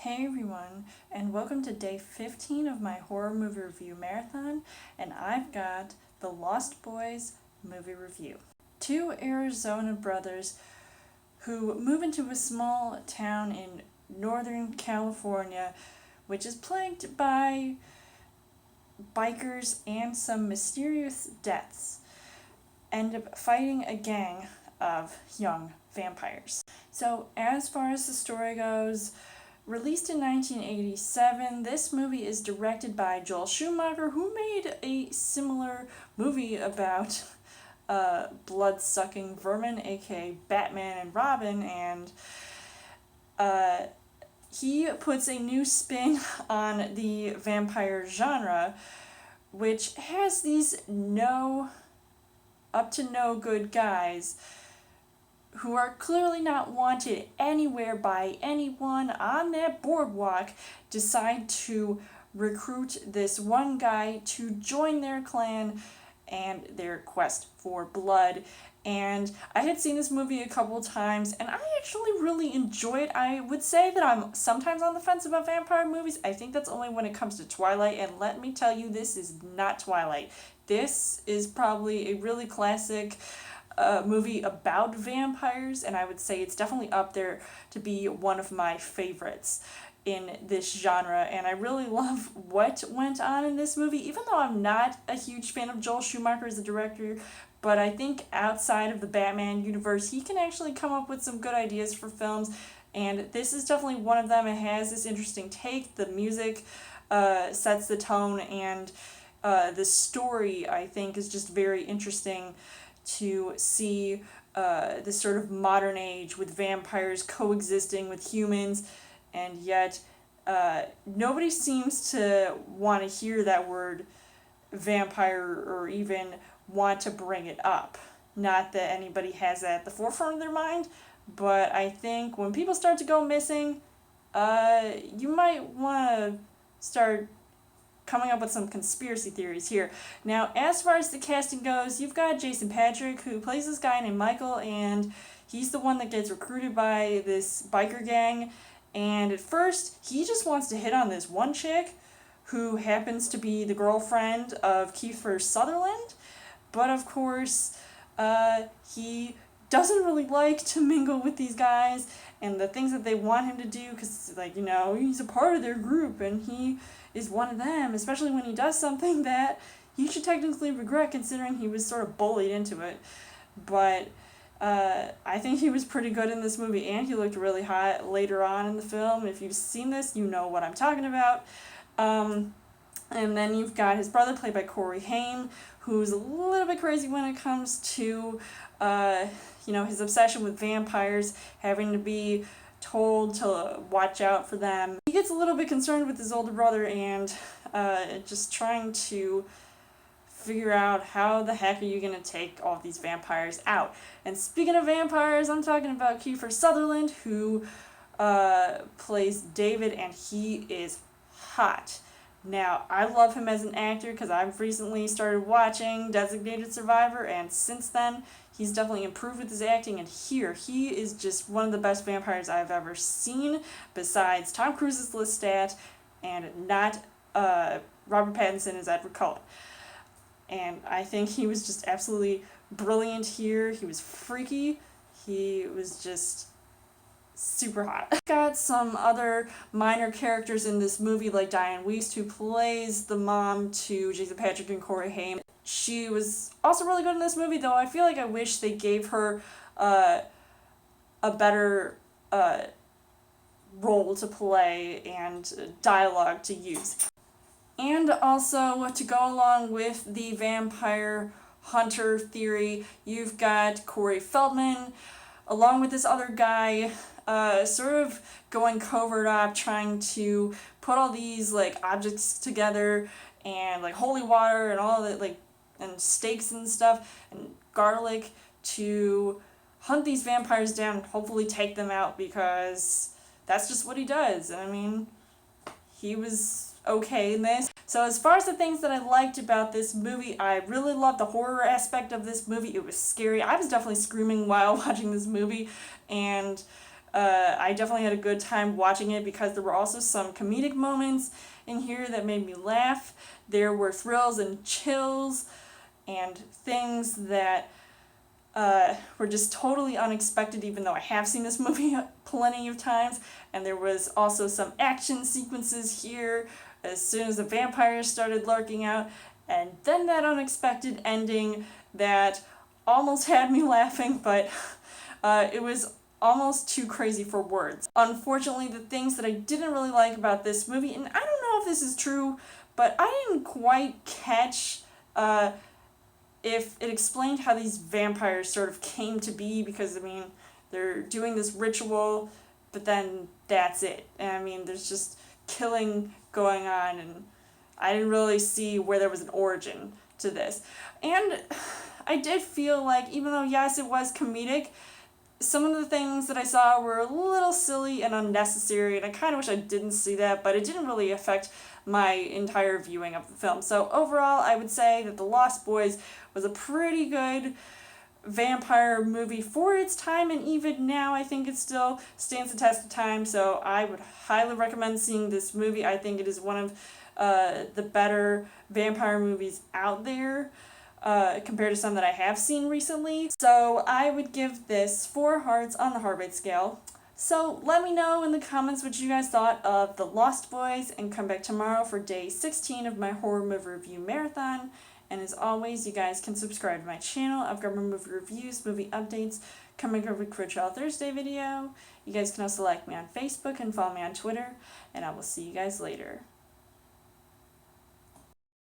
Hey everyone, and welcome to day 15 of my horror movie review marathon, and I've got The Lost Boys movie review. Two Arizona brothers who move into a small town in Northern California, which is plagued by bikers and some mysterious deaths, end up fighting a gang of young vampires. So, as far as the story goes, released in 1987, this movie is directed by Joel Schumacher, who made a similar movie about blood-sucking vermin, aka Batman and Robin, and he puts a new spin on the vampire genre, which has these up to no good guys who are clearly not wanted anywhere by anyone on that boardwalk, decide to recruit this one guy to join their clan and their quest for blood. And I had seen this movie a couple times, and I actually really enjoy it. I would say that I'm sometimes on the fence about vampire movies. I think that's only when it comes to Twilight, and let me tell you, this is not Twilight. This is probably a really classic movie about vampires, and I would say it's definitely up there to be one of my favorites in this genre, and I really love what went on in this movie, even though I'm not a huge fan of Joel Schumacher as a director. But I think outside of the Batman universe, he can actually come up with some good ideas for films, and this is definitely one of them. It has this interesting take, the music sets the tone, and the story, I think, is just very interesting to see this sort of modern age with vampires coexisting with humans, and yet nobody seems to want to hear that word vampire or even want to bring it up. Not that anybody has that at the forefront of their mind, but I think when people start to go missing, you might want to start coming up with some conspiracy theories here. Now, as far as the casting goes, you've got Jason Patric, who plays this guy named Michael, and he's the one that gets recruited by this biker gang, and at first, he just wants to hit on this one chick, who happens to be the girlfriend of Kiefer Sutherland, but of course, he doesn't really like to mingle with these guys, and the things that they want him to do, because, he's a part of their group, and he is one of them, especially when he does something that he should technically regret, considering he was sort of bullied into it. But I think he was pretty good in this movie, and he looked really hot later on in the film. If you've seen this, you know what I'm talking about. And then you've got his brother, played by Corey Haim, who's a little bit crazy when it comes to his obsession with vampires, having to be told to watch out for them. He gets a little bit concerned with his older brother and just trying to figure out how the heck are you going to take all these vampires out. And speaking of vampires, I'm talking about Kiefer Sutherland, who plays David, and he is hot. Now, I love him as an actor because I've recently started watching Designated Survivor, and since then, he's definitely improved with his acting, and here, he is just one of the best vampires I've ever seen, besides Tom Cruise's Lestat, and not Robert Pattinson as Edward Cullen. And I think he was just absolutely brilliant here. He was freaky. He was just super hot. Got some other minor characters in this movie, like Diane Wiest, who plays the mom to Jason Patric and Corey Haim. She was also really good in this movie, though I feel like I wish they gave her a better role to play and dialogue to use. And also, to go along with the vampire hunter theory, you've got Corey Feldman, along with this other guy, sort of going covert op, trying to put all these objects together, and holy water and all that, and stakes and stuff and garlic, to hunt these vampires down and hopefully take them out, because that's just what he does. I mean, he was okay in this. So as far as the things that I liked about this movie, I really loved the horror aspect of this movie. It was scary. I was definitely screaming while watching this movie, and I definitely had a good time watching it because there were also some comedic moments in here that made me laugh. There were thrills and chills and things that were just totally unexpected, even though I have seen this movie plenty of times. And there was also some action sequences here as soon as the vampires started lurking out. And then that unexpected ending that almost had me laughing, but it was almost too crazy for words. Unfortunately, the things that I didn't really like about this movie, and I don't know if this is true, but I didn't quite catch if it explained how these vampires sort of came to be, because, I mean, they're doing this ritual, but then that's it. And, I mean, there's just killing going on, and I didn't really see where there was an origin to this. And I did feel like, even though, yes, it was comedic, some of the things that I saw were a little silly and unnecessary, and I kind of wish I didn't see that, but it didn't really affect my entire viewing of the film. So overall, I would say that The Lost Boys was a pretty good vampire movie for its time, and even now I think it still stands the test of time, so I would highly recommend seeing this movie. I think it is one of the better vampire movies out there. Compared to some that I have seen recently. So I would give this 4 hearts on the heart rate scale. So let me know in the comments what you guys thought of The Lost Boys, and come back tomorrow for day 16 of my horror movie review marathon. And as always, you guys can subscribe to my channel. I've got more movie reviews, movie updates coming every Crucial Thursday video. You guys can also like me on Facebook and follow me on Twitter, and I will see you guys later.